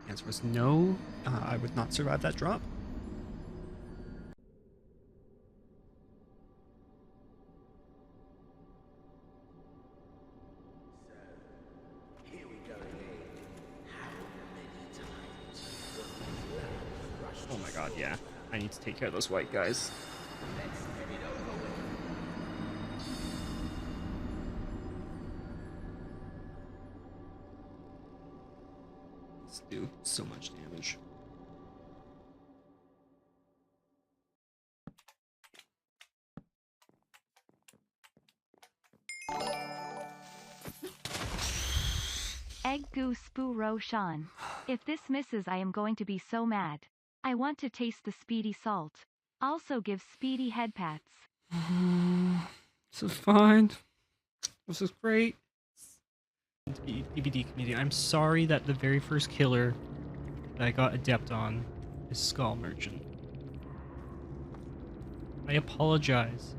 answer was no. I would not survive that drop. Oh my god, yeah. I need to take care of those white guys. Let's do so much damage. Egg goose spoo Roshan. If this misses, I am going to be so mad. I want to taste the speedy salt. Also give speedy head pats. This is fine. This is great. PBD community, I'm sorry that the very first killer that I got adept on is Skull Merchant. I apologize.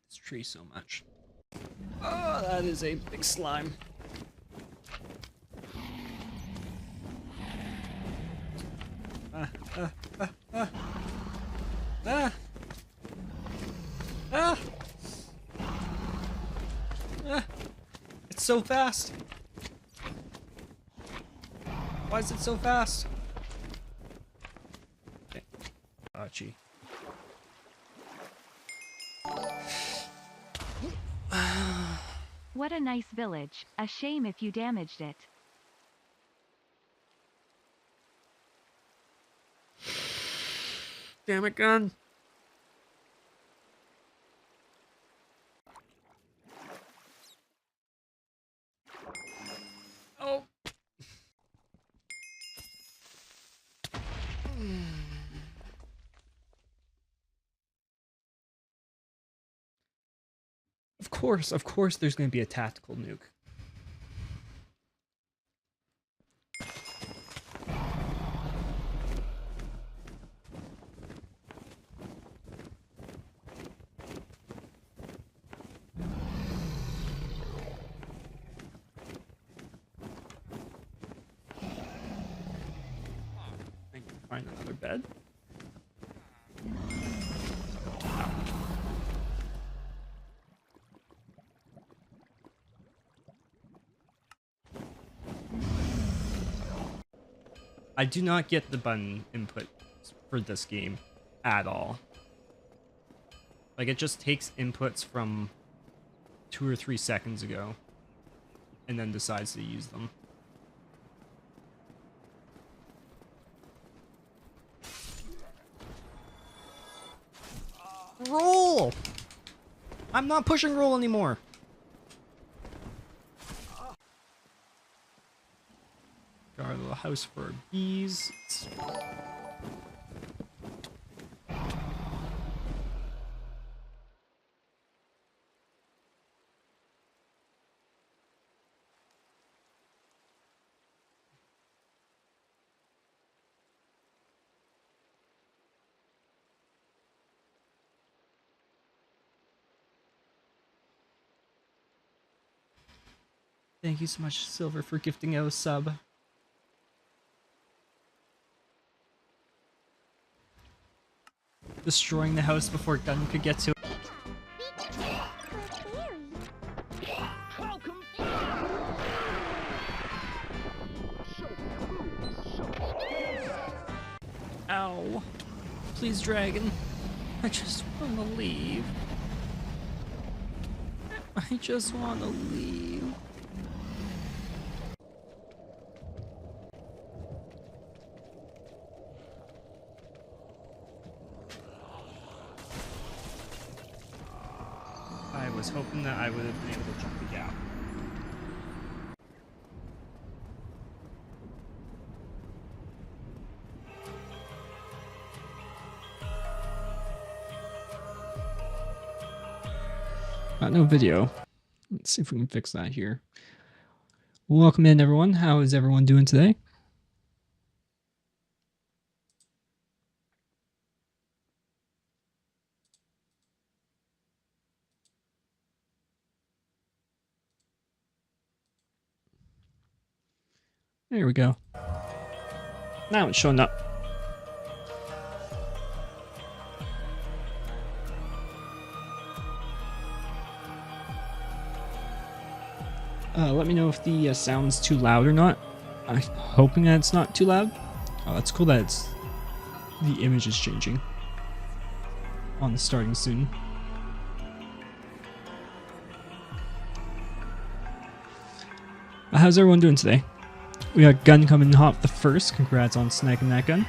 This tree so much. Oh, that is a big slime. Ah, ah, ah, ah. Ah! Ah! Ah! It's so fast! Why is it so fast? Okay. Gee. What a nice village. A shame if you damaged it. Damn it, gun. Oh. Of course there's going to be a tactical nuke. I can find another bed. I do not get the button input for this game at all. Like, it just takes inputs from 2 or 3 seconds ago and then decides to use them. Roll! I'm not pushing roll anymore. Guard the house for bees. Thank you so much, Silver, for gifting out a sub. Destroying the house before Gun could get to it. Ow. Please, dragon. I just want to leave. I just want to leave. I was hoping that I would have been able to jump the gap. No video. Let's see if we can fix that here. Welcome in, everyone. How is everyone doing today? There we go. Now it's showing up. Let me know if the sound's too loud or not. I'm hoping that it's not too loud. Oh, that's cool that the image is changing on the starting soon. How's everyone doing today? We got Gun coming hot the first. Congrats on snagging that gun.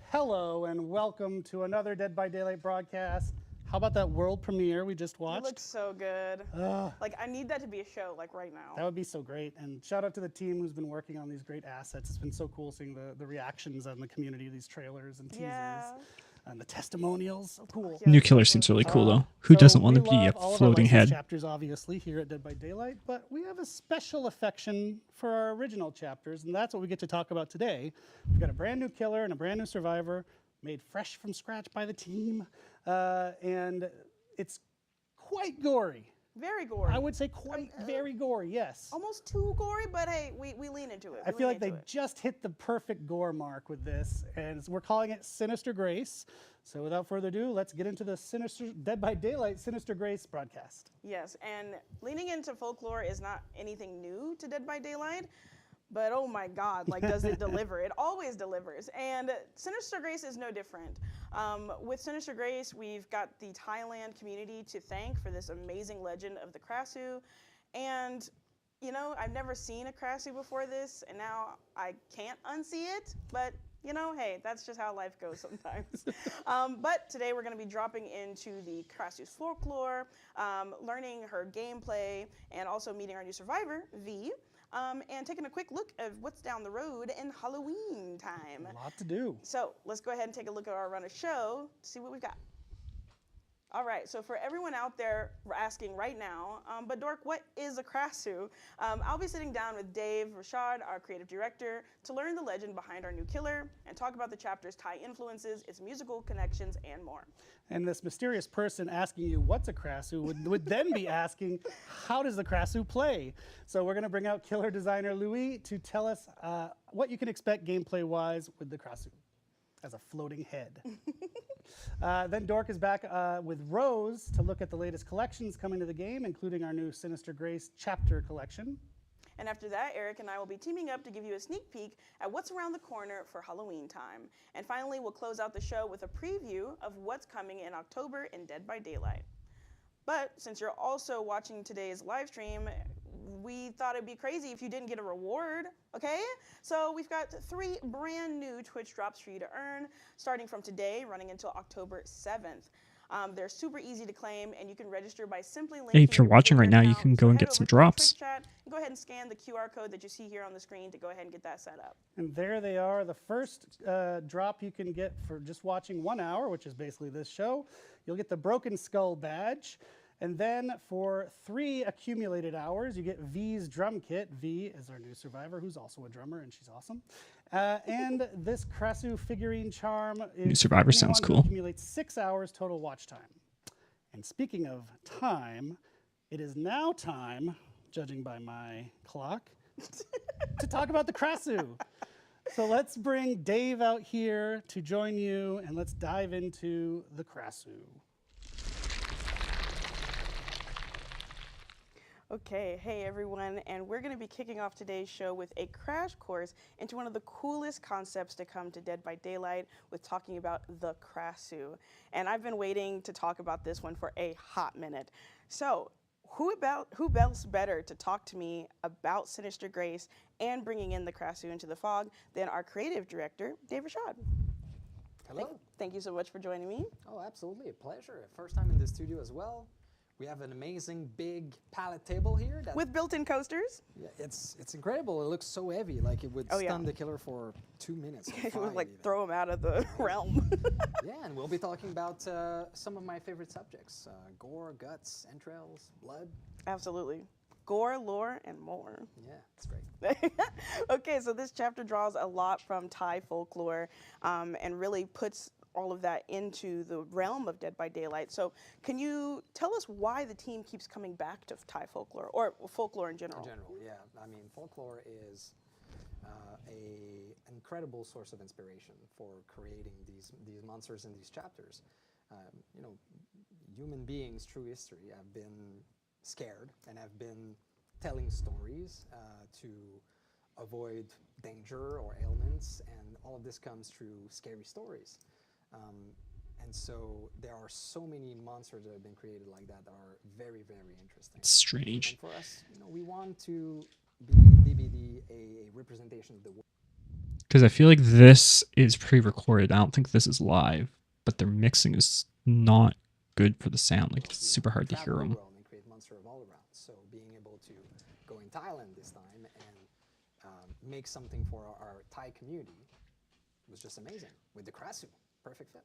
Hello and welcome to another Dead by Daylight broadcast. How about that world premiere we just watched? It looks so good. Like, I need that to be a show, like, right now. That would be so great. And shout out to the team who's been working on these great assets. It's been so cool seeing the reactions on the community, these trailers and teasers. And the testimonials. So cool. New Killer seems really cool, though. Who doesn't want to be a floating head? Chapters, obviously, here at Dead by Daylight, but we have a special affection for our original chapters, and that's what we get to talk about today. We've got a brand new killer and a brand new survivor, made fresh from scratch by the team, and it's quite gory. Very gory. I would say very gory, yes. Almost too gory, but hey, we lean into it. I feel like they just hit the perfect gore mark with this, and we're calling it Sinister Grace. So without further ado, let's get into the Dead by Daylight Sinister Grace broadcast. Yes, and leaning into folklore is not anything new to Dead by Daylight. But oh my God, like, does it deliver? It always delivers. And Sinister Grace is no different. With Sinister Grace, we've got the Thailand community to thank for this amazing legend of the Krasue. And, you know, I've never seen a Krasue before this, and now I can't unsee it. But, you know, hey, that's just how life goes sometimes. But today we're going to be dropping into the Krasue's folklore, learning her gameplay, and also meeting our new survivor, V. And taking a quick look at what's down the road in Halloween time. A lot to do. So let's go ahead and take a look at our run of show to see what we've got. All right, so for everyone out there asking right now, but Dork, what is a Krasue? I'll be sitting down with Dave Rashad, our creative director, to learn the legend behind our new killer and talk about the chapter's Thai influences, its musical connections, and more. And this mysterious person asking you what's a Krasue would then be asking, how does the Krasue play? So we're going to bring out killer designer Louis to tell us what you can expect gameplay-wise with the Krasue as a floating head. Then Dork is back with Rose to look at the latest collections coming to the game, including our new Sinister Grace chapter collection. And after that, Eric and I will be teaming up to give you a sneak peek at what's around the corner for Halloween time. And finally, we'll close out the show with a preview of what's coming in October in Dead by Daylight. But since you're also watching today's live stream, we thought it'd be crazy if you didn't get a reward, okay? So we've got 3 brand new Twitch drops for you to earn, starting from today, running until October 7th. They're super easy to claim, and you can register by simply linking. Hey, if you're watching right now, you can go and get some drops. Chat and go ahead and scan the QR code that you see here on the screen to go ahead and get that set up. And there they are, the first drop you can get for just watching 1 hour, which is basically this show. You'll get the Broken Skull badge. And then for 3 accumulated hours, you get V's drum kit. V is our new survivor, who's also a drummer, and she's awesome. And this Krasue figurine charm is New survivor sounds anyone who cool. accumulates 6 hours total watch time. And speaking of time, it is now time, judging by my clock, to talk about the Krasue. So let's bring Dave out here to join you, and let's dive into the Krasue. Okay, hey everyone, and we're going to be kicking off today's show with a crash course into one of the coolest concepts to come to Dead by Daylight with talking about the Krasue. And I've been waiting to talk about this one for a hot minute. So, who else better to talk to me about Sinister Grace and bringing in the Krasue into the fog than our creative director, Dave Rashad. Hello. Thank you so much for joining me. Oh, absolutely, a pleasure. First time in the studio as well. We have an amazing big pallet table here. With built-in coasters. Yeah, it's incredible. It looks so heavy, like it would stun the killer for 2 minutes. It would like throw him out of the realm. Yeah, and we'll be talking about some of my favorite subjects: gore, guts, entrails, blood. Absolutely. Gore, lore, and more. Yeah, it's great. Okay, so this chapter draws a lot from Thai folklore and really puts all of that into the realm of Dead by Daylight. So can you tell us why the team keeps coming back to Thai folklore, or folklore in general? In general, yeah. I mean, folklore is an incredible source of inspiration for creating these monsters in these chapters. You know, human beings through history have been scared and have been telling stories to avoid danger or ailments, and all of this comes through scary stories. And so there are so many monsters that have been created like that are very, very interesting. Strange. And for us, you know, we want to be DBD a representation of the world. Because I feel like this is pre-recorded. I don't think this is live, but their mixing is not good for the sound. Like, it's super hard to hear Travel the them. world and create monster of all around. So being able to go in Thailand this time and make something for our Thai community was just amazing with the Krasue. Perfect fit.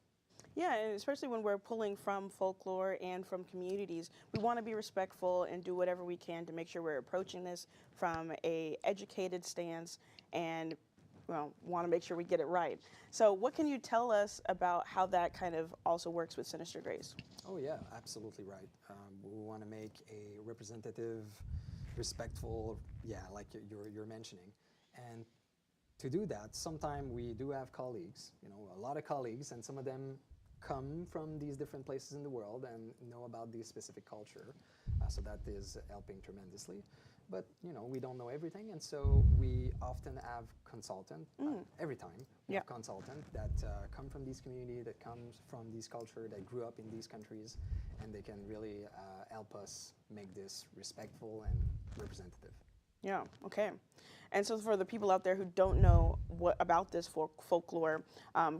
Yeah, and especially when we're pulling from folklore and from communities, we want to be respectful and do whatever we can to make sure we're approaching this from a educated stance and, well, want to make sure we get it right. So what can you tell us about how that kind of also works with Sinister Grace? Oh yeah, absolutely right. We want to make a representative, respectful, like you're mentioning, and to do that, sometimes we do have colleagues, you know, a lot of colleagues, and some of them come from these different places in the world and know about this specific culture, so that is helping tremendously. But, you know, we don't know everything, and so we often have consultant, every time, we have consultant that come from these communities, that comes from these culture, that grew up in these countries, and they can really help us make this respectful and representative. Yeah, okay. And so for the people out there who don't know about this folklore,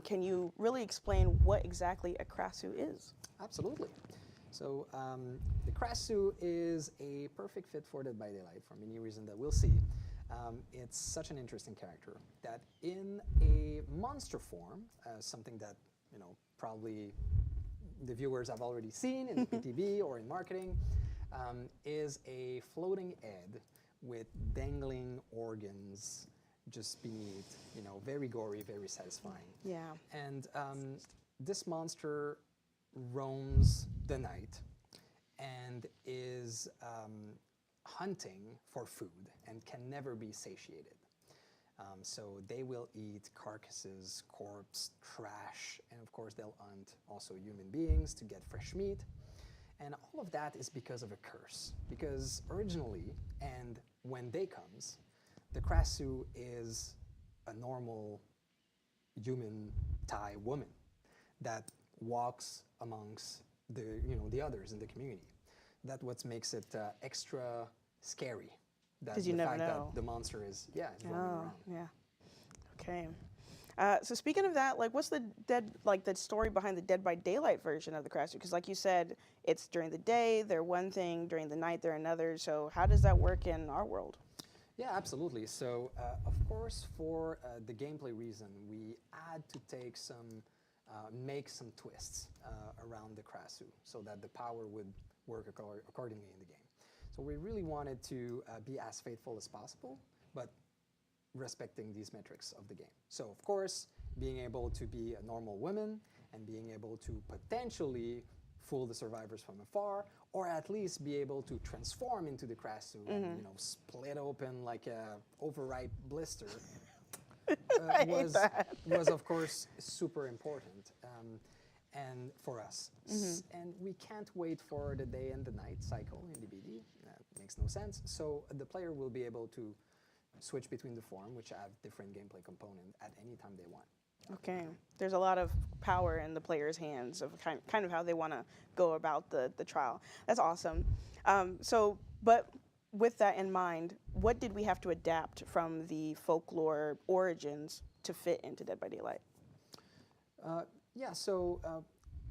can you really explain what exactly a Krasue is? Absolutely. So the Krasue is a perfect fit for Dead by Daylight for many reasons that we'll see. It's such an interesting character that in a monster form, something that, you know, probably the viewers have already seen in the PTB or in marketing, is a floating head with dangling organs just beneath, you know, very gory, very satisfying. Yeah. And this monster roams the night and is hunting for food and can never be satiated. So they will eat carcasses, corpse, trash, and of course they'll hunt also human beings to get fresh meat. And all of that is because of a curse. Because originally, and when day comes, the Krasue is a normal human Thai woman that walks amongst the others in the community. That's what makes it extra scary. Because you never know. That the monster is roaming around. Yeah. Okay. So speaking of that, like, what's the story behind the Dead by Daylight version of the Krasue? Because like you said, it's during the day, they're one thing, during the night, they're another. So how does that work in our world? Yeah, absolutely. So, of course, for the gameplay reason, we had to take make some twists around the Krasue so that the power would work accordingly in the game. So we really wanted to be as faithful as possible, but respecting these metrics of the game. So of course, being able to be a normal woman and being able to potentially fool the survivors from afar, or at least be able to transform into the Krasue and, you know, split open like a overripe blister was of course super important and for us. And we can't wait for the day and the night cycle in DBD. That makes no sense. So the player will be able to switch between the form, which have different gameplay component at any time they want. Okay, there's a lot of power in the player's hands of kind of how they want to go about the trial. That's awesome. But with that in mind, what did we have to adapt from the folklore origins to fit into Dead by Daylight?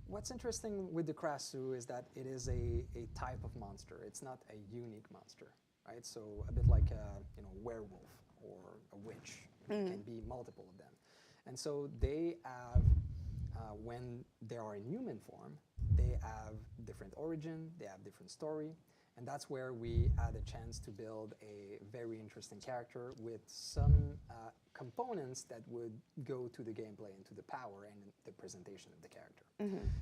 What's interesting with the Krasue is that it is a type of monster. It's not a unique monster, right? So a bit like a werewolf or a witch. It can be multiple of them. And so they have, when they are in human form, they have different origin, they have different story, and that's where we had a chance to build a very interesting character with some components that would go to the gameplay and to the power and the presentation of the character.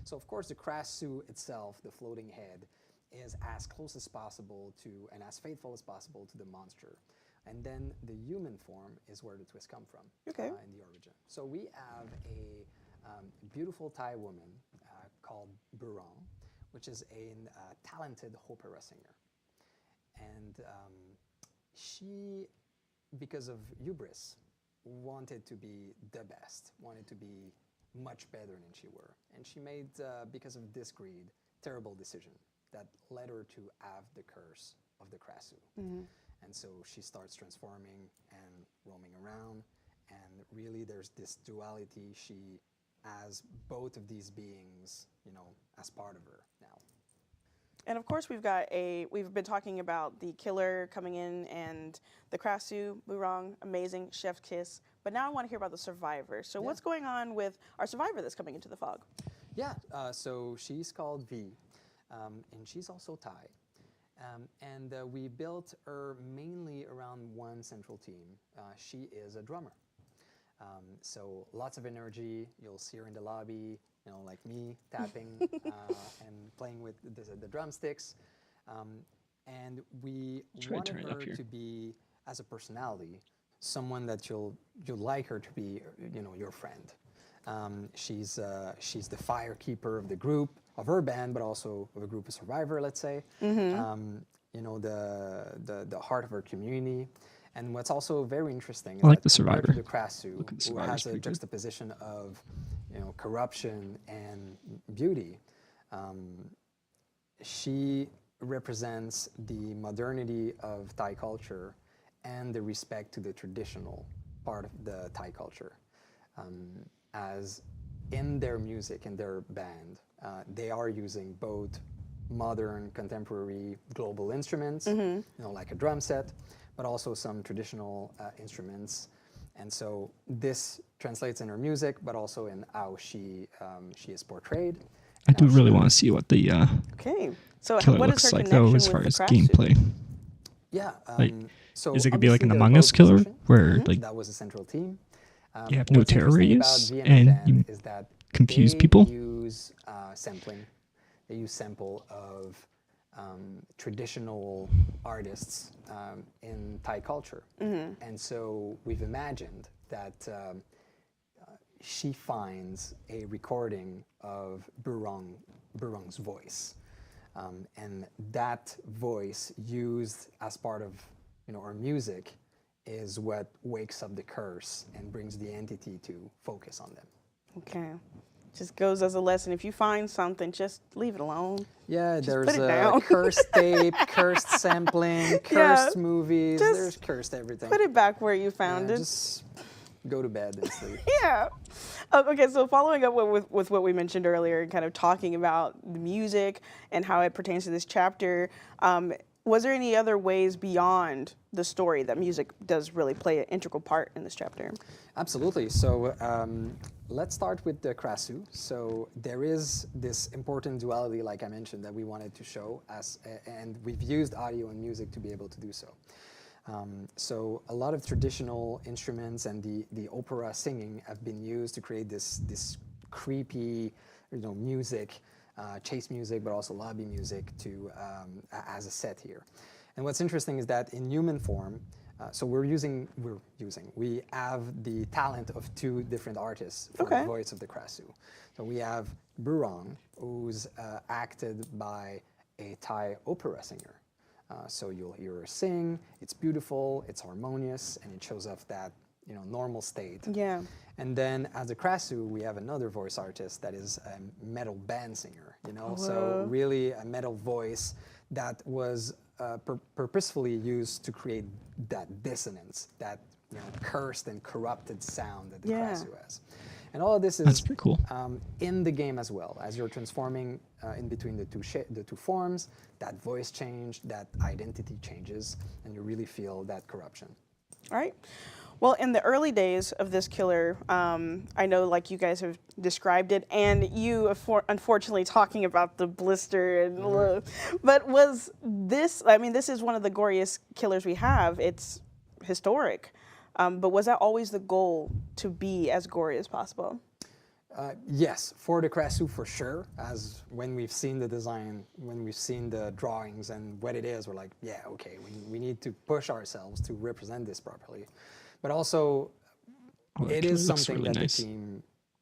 So of course the Krasue itself, the floating head, is as close as possible to and as faithful as possible to the monster. And then the human form is where the twist come from in the origin. So we have a beautiful Thai woman called Burong, which is a talented opera singer. And she, because of hubris, wanted to be the best, wanted to be much better than she were. And she made, because of this greed, terrible decision that led her to have the curse of the Krasue. And so she starts transforming and roaming around, and really there's this duality. She has both of these beings, as part of her now. And of course we've been talking about the killer coming in and the Krasue, Burong, amazing, chef's kiss. But now I want to hear about the survivor. So what's going on with our survivor that's coming into the fog? Yeah, so she's called V, and she's also Thai. And we built her mainly around one central team. She is a drummer. So lots of energy. You'll see her in the lobby, like me, tapping and playing with the drumsticks. And we wanted her to be, as a personality, someone that you'll like her to be, your friend. She's the firekeeper of the group, of her band, but also of a group of survivor, let's say. The heart of her community. And what's also very interesting is like that the survivor. compared to the Krasue, who has a juxtaposition of corruption and beauty, she represents the modernity of Thai culture and the respect to the traditional part of the Thai culture. As in their music, in their band, they are using both modern, contemporary, global instruments, like a drum set, but also some traditional instruments. And so this translates in her music, but also in how she is portrayed. I do really want to see what the So killer what looks is her like, though, as connection far with as the Krasue? gameplay. Yeah. So Is it gonna be like an obviously Among they're Us both killer, positioned. where That was a central team. you have no What's terror interesting radius about and VNF you is that confuse they people? use sampling. They use sample of traditional artists in Thai culture. And so we've imagined that she finds a recording of Burong's voice. And that voice used as part of our music is what wakes up the curse and brings the entity to focus on them. Okay. Just goes as a lesson. If you find something, just leave it alone. Yeah, Just there's put it down. cursed tape, cursed sampling, cursed movies. just There's cursed everything. Put it back where you found it. Just go to bed and sleep. Yeah. Okay, so following up with what we mentioned earlier, kind of talking about the music and how it pertains to this chapter, was there any other ways beyond the story that music does really play an integral part in this chapter? Absolutely. So let's start with the Krasue. So there is this important duality, like I mentioned, that we wanted to show, and we've used audio and music to be able to do so. So a lot of traditional instruments and the opera singing have been used to create this creepy, music, chase music, but also lobby music as a set here. And what's interesting is that in human form, so we have the talent of two different artists for the voice of the Krasue. So we have Burong, who's acted by a Thai opera singer. So you'll hear her sing, it's beautiful, it's harmonious, and it shows off that normal state. Yeah. And then as a Krasue, we have another voice artist that is a metal band singer, so really a metal voice that was purposefully used to create that dissonance, that cursed and corrupted sound that the Krasue has. And all of this is That's pretty cool. In the game as well. As you're transforming in between the two forms, that voice change, that identity changes, and you really feel that corruption. All right. Well, in the early days of this killer, I know like you guys have described it, and you unfortunately talking about the blister, but was this, this is one of the goriest killers we have. It's historic. But was that always the goal, to be as gory as possible? Yes, for the Krasue for sure. As when we've seen the design, when we've seen the drawings and what it is, we're like, yeah, okay, we need to push ourselves to represent this properly. But also, it is something really that the team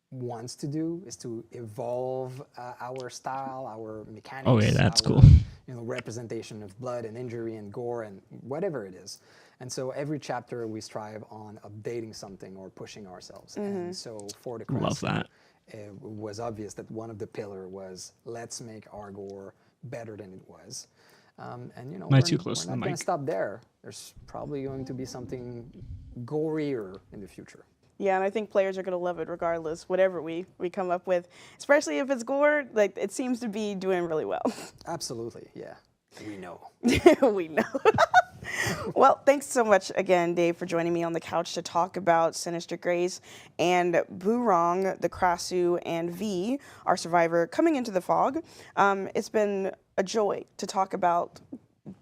wants to do, is to evolve our style, our mechanics. Oh yeah, that's cool. Representation of blood and injury and gore and whatever it is. And so every chapter we strive on updating something or pushing ourselves. And so for the Krasue, love that. It was obvious that one of the pillars was, let's make our gore better than it was. And we're not going to stop there. There's probably going to be something gorier in the future. Yeah, and I think players are going to love it regardless, whatever we come up with, especially if it's gore. Like, it seems to be doing really well. Absolutely, yeah. We know. We know. Well, thanks so much again, Dave, for joining me on the couch to talk about Sinister Grace and Burong, the Krasue, and V, our survivor, coming into the fog. It's been a joy to talk about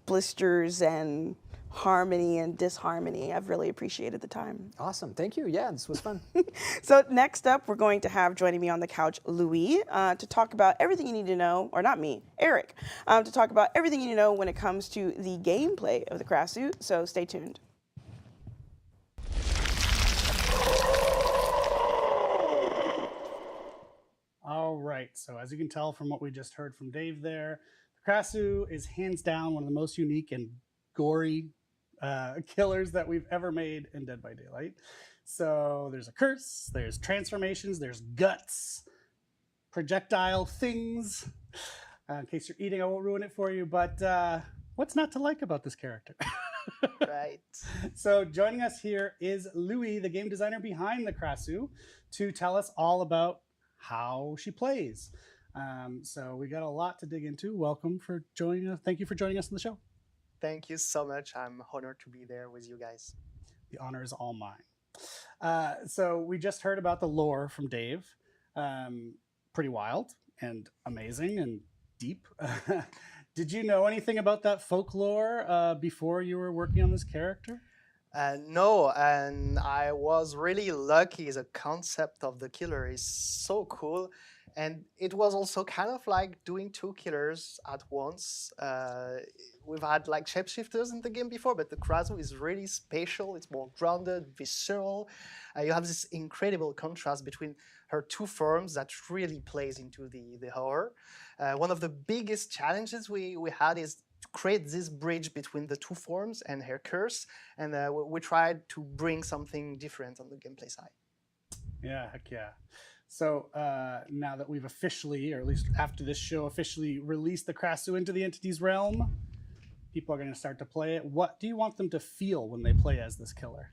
blisters and harmony and disharmony. I've really appreciated the time. Awesome. Thank you. Yeah, this was fun. So next up, we're going to have joining me on the couch, Louis, to talk about everything you need to know, or not me, Eric, to talk about everything you need to know when it comes to the gameplay of the Krasue. So stay tuned. All right, so as you can tell from what we just heard from Dave there, the Krasue is hands down one of the most unique and gory killers that we've ever made in Dead by Daylight. So there's a curse, there's transformations, there's guts, projectile things. In case you're eating, I won't ruin it for you, but what's not to like about this character? Right. So joining us here is Louis, the game designer behind the Krasue, to tell us all about how she plays. So we got a lot to dig into. Welcome for joining us. Thank you for joining us on the show. Thank you so much. I'm honored to be there with you guys. The honor is all mine. So we just heard about the lore from Dave. Pretty wild and amazing and deep. Did you know anything about that folklore before you were working on this character? No, and I was really lucky. The concept of the killer is so cool. And it was also kind of like doing two killers at once. We've had like shapeshifters in the game before, but the Krasue is really spatial. It's more grounded, visceral. You have this incredible contrast between her two forms that really plays into the horror. One of the biggest challenges we had is to create this bridge between the two forms and her curse. And we tried to bring something different on the gameplay side. Yeah, heck yeah. So now that we've officially, or at least after this show, officially released the Krasue into the Entity's realm, people are going to start to play it. What do you want them to feel when they play as this killer?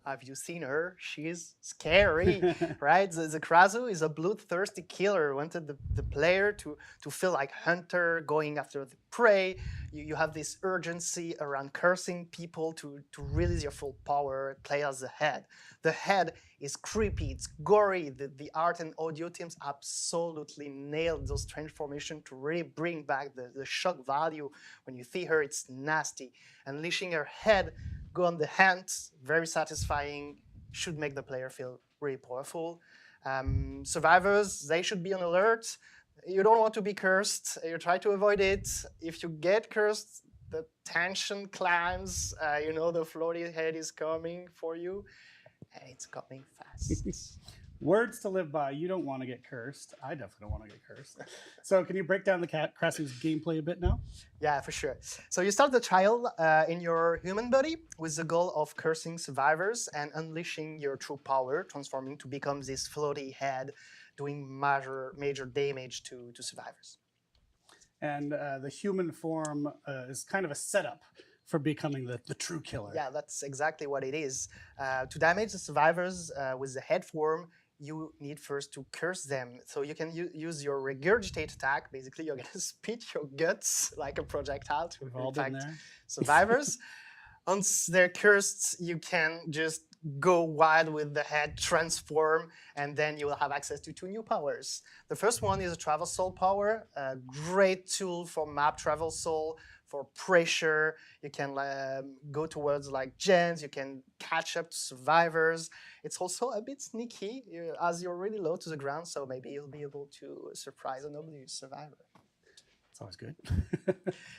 Have you seen her? She's scary, right? The Krasue is a bloodthirsty killer. Wanted the player to feel like hunter going after the prey. You have this urgency around cursing people to release your full power, play as the head. The head is creepy, it's gory. The art and audio teams absolutely nailed those transformations to really bring back the shock value. When you see her, it's nasty. Unleashing her head, go on the hands, very satisfying, should make the player feel really powerful. Survivors, they should be on alert. You don't want to be cursed, you try to avoid it. If you get cursed, the tension climbs, you know the floaty head is coming for you, and it's coming fast. Words to live by. You don't want to get cursed. I definitely don't want to get cursed. So can you break down the Krasue's gameplay a bit now? Yeah, for sure. So you start the trial in your human body with the goal of cursing survivors and unleashing your true power, transforming to become this floaty head, doing major damage to survivors. And the human form is kind of a setup for becoming the true killer. Yeah, that's exactly what it is. To damage the survivors with the head form, you need first to curse them. So you can use your regurgitate attack. Basically, you're going to spit your guts like a projectile to infect survivors. Once they're cursed, you can just go wild with the head, transform, and then you will have access to 2 new powers. The first one is a traversal power, a great tool for map traversal, for pressure. You can go towards like gens, you can catch up to survivors. It's also a bit sneaky as you're really low to the ground, so maybe you'll be able to surprise an oblivious survivor. It's always good.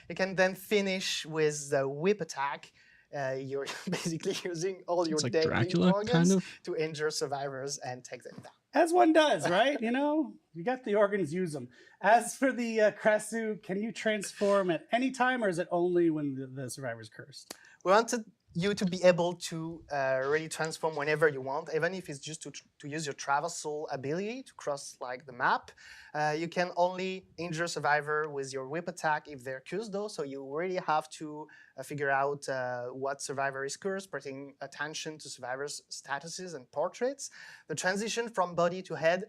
You can then finish with the whip attack. You're basically using all your like deadly Dracula, organs kind of. to injure survivors and take them down. As one does, right? You know, you got the organs, use them. As for the Krasue, can you transform at any time, or is it only when the survivor's cursed? We wanted you to be able to really transform whenever you want, even if it's just to use your traversal ability to cross like the map. You can only injure survivor with your whip attack if they're cursed though, so you really have to figure out what survivor is cursed, paying attention to survivors' statuses and portraits. The transition from body to head,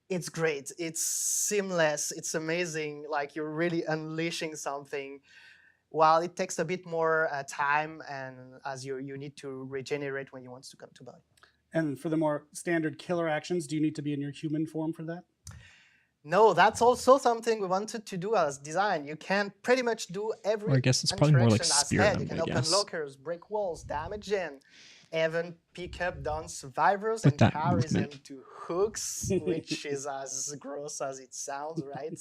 it's great, it's seamless, it's amazing, like you're really unleashing something. While it takes a bit more time, and as you need to regenerate when you want to come to body. And for the more standard killer actions, do you need to be in your human form for that? No, that's also something we wanted to do as design. You can pretty much do every Well, I guess it's probably more like Spearhead, You can I open guess. lockers, break walls, damage in, even pick up down survivors With and that carry movement. them to hooks, which is as gross as it sounds, right?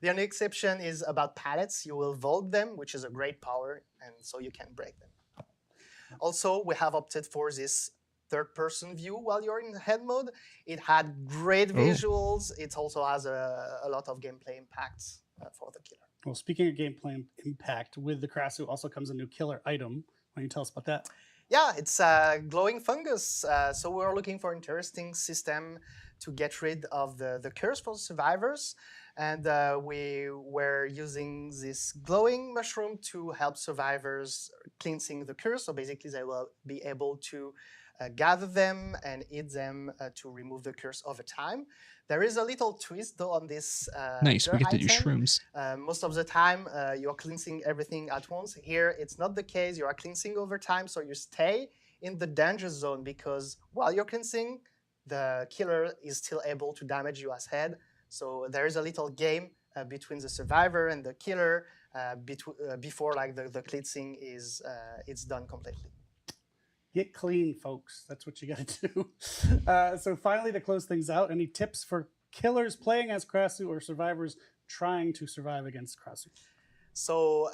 The only exception is about pallets. You will vault them, which is a great power, and so you can break them. Also, we have opted for this third-person view while you're in head mode. It had great visuals. It also has a lot of gameplay impacts for the killer. Well, speaking of gameplay impact, with the Krasue also comes a new killer item. Why don't you tell us about that? Yeah, it's a glowing fungus. So we're looking for an interesting system to get rid of the curse for survivors. And we were using this glowing mushroom to help survivors cleansing the curse. So basically they will be able to gather them and eat them to remove the curse over time. There is a little twist though on this Nice, we get to do item. shrooms. Most of the time you're cleansing everything at once. Here it's not the case, you are cleansing over time, so you stay in the danger zone because while you're cleansing, the killer is still able to damage you as head. So there is a little game between the survivor and the killer before like the cleansing is it's done completely. Get clean, folks. That's what you got to do. So finally, to close things out, any tips for killers playing as Krasue or survivors trying to survive against Krasue? So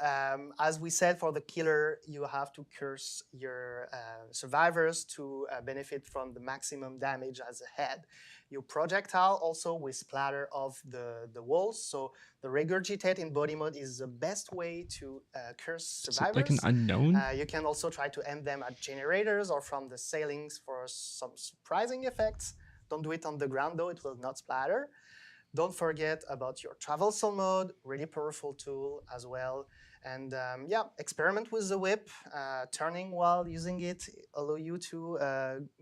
as we said, for the killer, you have to curse your survivors to benefit from the maximum damage as a head. Your projectile also will splatter off the walls. So the regurgitate in body mode is the best way to curse survivors. Like an unknown? You can also try to end them at generators or from the ceilings for some surprising effects. Don't do it on the ground though, it will not splatter. Don't forget about your traversal mode, really powerful tool as well. And yeah, experiment with the whip. Turning while using it allow you to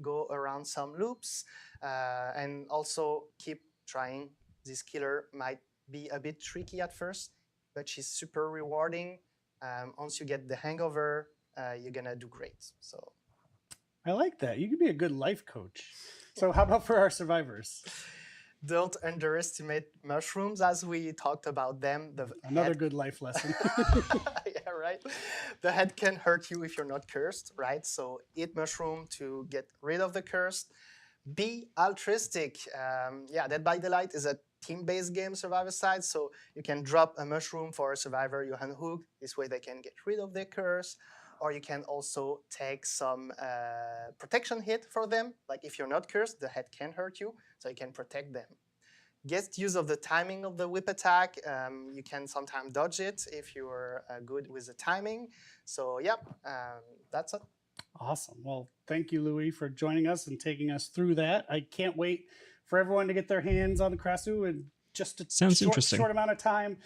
go around some loops. And also keep trying. This killer might be a bit tricky at first, but she's super rewarding. Once you get the hangover, you're gonna do great. So I like that. You can be a good life coach. So how about for our survivors? don't underestimate mushrooms, as we talked about them. Another good life lesson. Yeah, right. The head can hurt you if you're not cursed, right? So eat mushroom to get rid of the curse. Be altruistic. Yeah, Dead by Daylight is a team-based game, survivor side, so you can drop a mushroom for a survivor you unhook. This way they can get rid of their curse. Or you can also take some protection hit for them. Like if you're not cursed, the head can hurt you, so you can protect them. Get use of the timing of the whip attack. You can sometimes dodge it if you're good with the timing. So yeah, that's it. Awesome. Well, thank you, Louis, for joining us and taking us through that. I can't wait for everyone to get their hands on the Krasue in just a short amount of time.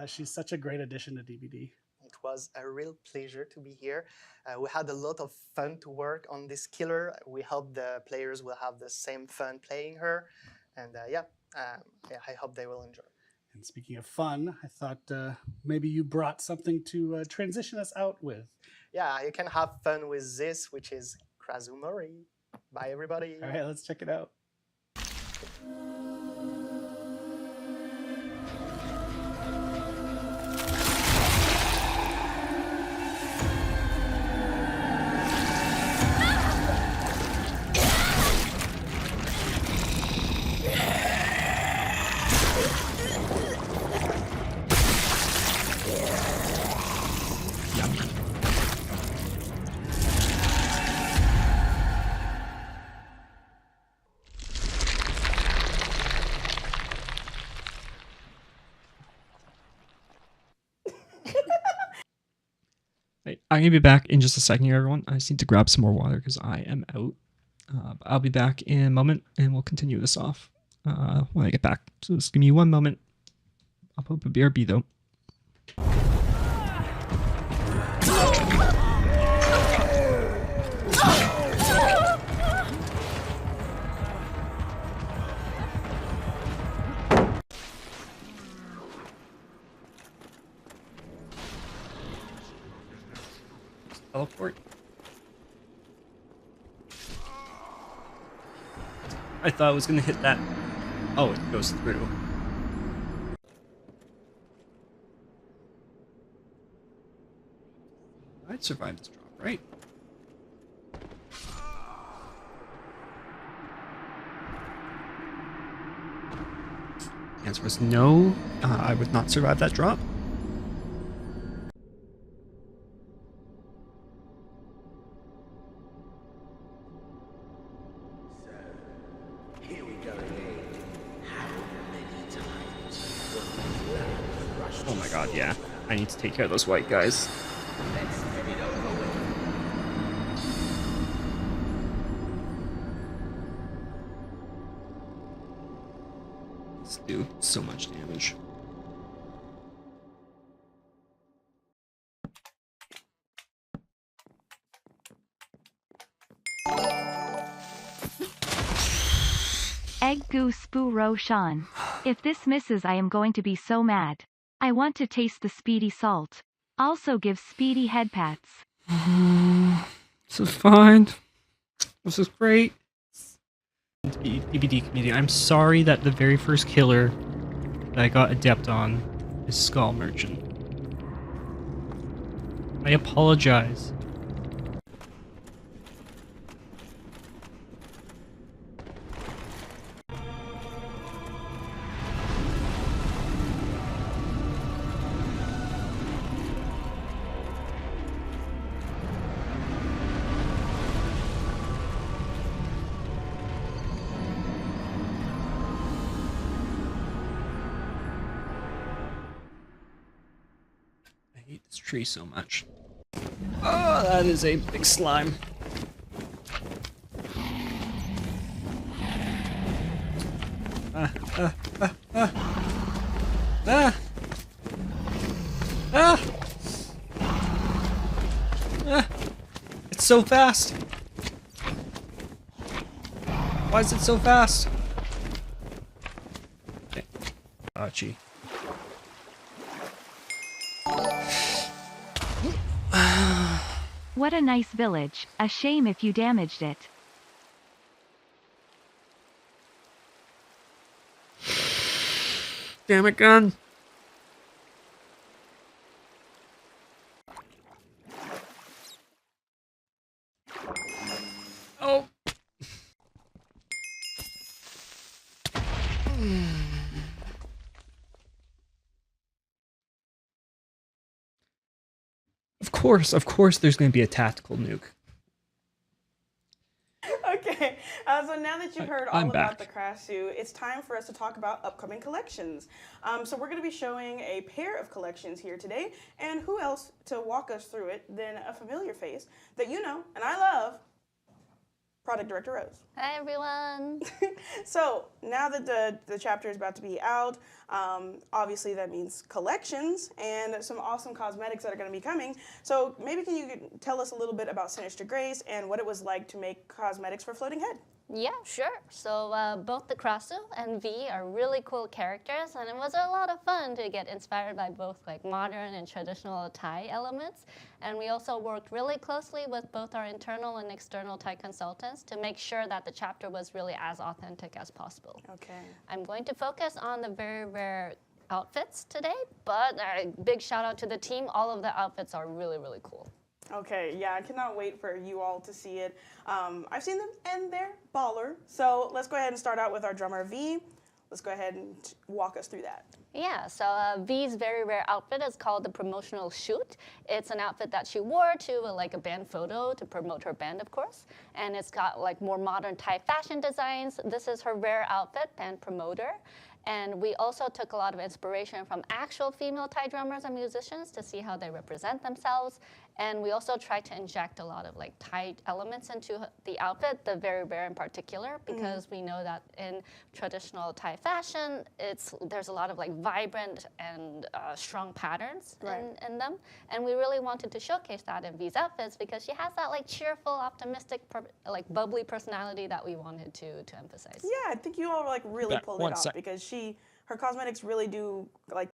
She's such a great addition to DBD. It was a real pleasure to be here. We had a lot of fun to work on this killer. We hope the players will have the same fun playing her. And yeah, I hope they will enjoy. And speaking of fun, I thought maybe you brought something to transition us out with. Yeah, you can have fun with this, which is Krasue Mori. Bye, everybody. All right, let's check it out. I'm going to be back in just a second here, everyone. I just need to grab some more water because I am out. I'll be back in a moment and we'll continue this off when I get back. So just give me 1 moment. I'll put up a BRB though. Teleport. I thought I was gonna hit that. Oh, it goes through. I'd survive this drop, right? The answer was no. I would not survive that drop. Oh my god, yeah. I need to take care of those white guys. Let's do so much damage. Egg goo spoo Roshan. If this misses, I am going to be so mad. I want to taste the speedy salt. Also give speedy head pats. This is fine. This is great. DBD community, I'm sorry that the very first killer that I got adept on is Skull Merchant. I apologize. I hate this tree so much. Oh, that is a big slime. Ah. It's so fast. Why is it so fast? Okay. Gee. What a nice village. A shame if you damaged it. Damn it, gun. Oh. Of course there's going to be a tactical nuke. Okay, so now that you've heard all I'm about back. the Krasue, it's time for us to talk about upcoming collections. So we're going to be showing a pair of collections here today, and who else to walk us through it than a familiar face that you know and I love, Product Director Rose. Hi everyone. So now that the chapter is about to be out, obviously that means collections and some awesome cosmetics that are going to be coming. So maybe can you tell us a little bit about Sinister Grace and what it was like to make cosmetics for Floating Head? Yeah, sure. So both the Krasue and V are really cool characters, and it was a lot of fun to get inspired by both like modern and traditional Thai elements. And we also worked really closely with both our internal and external Thai consultants to make sure that the chapter was really as authentic as possible. Okay. I'm going to focus on the very rare outfits today, but a big shout out to the team. All of the outfits are really, really cool. Okay, yeah, I cannot wait for you all to see it. I've seen them and they're baller. So let's go ahead and start out with our drummer V. Let's go ahead and walk us through that. Yeah, so V's very rare outfit is called the Promotional Shoot. It's an outfit that she wore to like a band photo to promote her band, of course. And it's got like more modern Thai fashion designs. This is her rare outfit, band promoter. And we also took a lot of inspiration from actual female Thai drummers and musicians to see how they represent themselves. And we also tried to inject a lot of like Thai elements into the outfit, the very rare in particular, because we know that in traditional Thai fashion, there's a lot of like vibrant and strong patterns in them. And we really wanted to showcase that in V's outfits because she has that like cheerful, optimistic, like bubbly personality that we wanted to emphasize. Yeah, I think you all like really pulled it off because her cosmetics really do like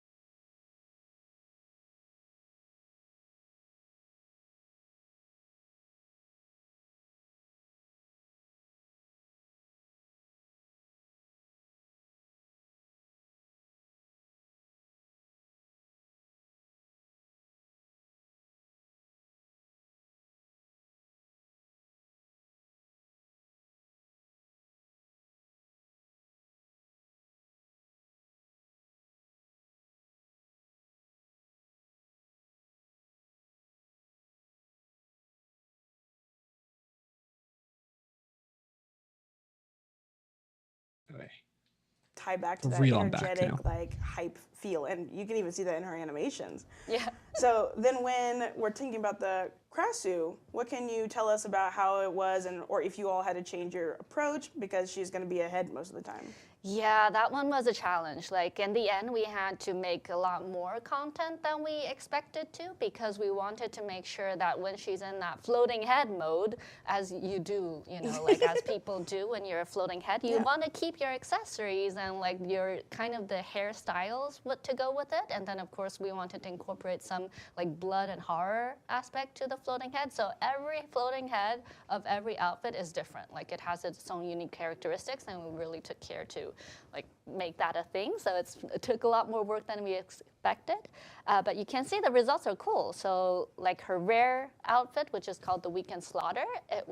tie back to that energetic, like hype feel, and you can even see that in her animations. Yeah. So then, when we're thinking about the Krasue, what can you tell us about how it was, or if you all had to change your approach because she's going to be ahead most of the time? Yeah, that one was a challenge. Like in the end, we had to make a lot more content than we expected to because we wanted to make sure that when she's in that floating head mode, as you do, you know, like as people do when you're a floating head, you want to keep your accessories and like your kind of the hairstyles to go with it. And then of course we wanted to incorporate some like blood and horror aspect to the floating head. So every floating head of every outfit is different. Like it has its own unique characteristics, and we really took care to like make that a thing. So it took a lot more work than we expected, but you can see the results are cool. So like her rare outfit, which is called the Weekend Slaughter, it